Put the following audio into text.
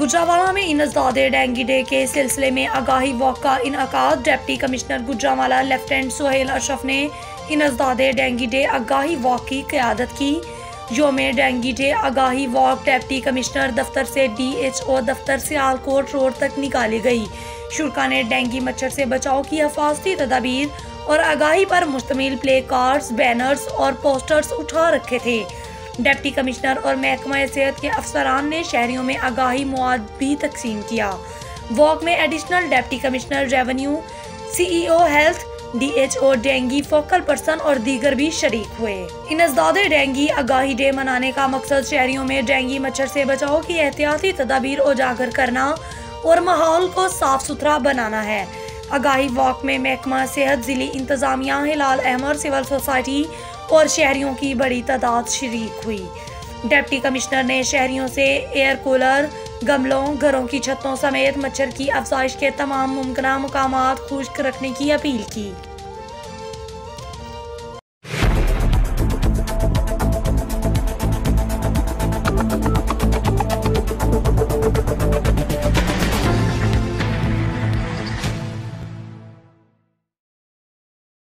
गुजरांवाला में इंसदाद dengue day के सिलसिले में आगाही वॉक का इनकाद। Deputy commissioner Gujranwala lieutenant Suhail Ashraf ने इंसदाद डेंगू डे आगाही वॉक की क़यादत की। योम डेंगू डे आगाही वॉक डिप्टी कमिश्नर दफ्तर से DHO दफ्तर सियालकोट रोड तक निकाली गई। शुरा ने डेंगू मच्छर से बचाव की हिफाजती तदाबीर और आगाही पर मुश्तमिल प्ले कार्ड्स, बैनर्स और पोस्टर्स उठा रखे थे। डिप्टी कमिश्नर और महकमा सेहत के अफसरान ने शहरियों में आगाही मवाद भी तकसीम किया। वॉक में additional deputy commissioner revenue, CEO health, DHO dengue focal person और दीगर भी शरीक हुए। इंसदाद डेंगू आगाही डे मनाने का मकसद शहरियों में डेंगू मच्छर से बचाव की एहतियाती तदाबीर उजागर करना और माहौल को साफ सुथरा बनाना है। आगाही वॉक में महकमा सेहत, जिली इंतजामिया, हिलाल अहमद सिविल सोसाइटी और शहरियों की बड़ी तादाद शरीक हुई। डिप्टी कमिश्नर ने शहरियों से एयर कूलर, गमलों, घरों की छतों समेत मच्छर की अफजाइश के तमाम मुमकिन मकामात खुश्क रखने की अपील की।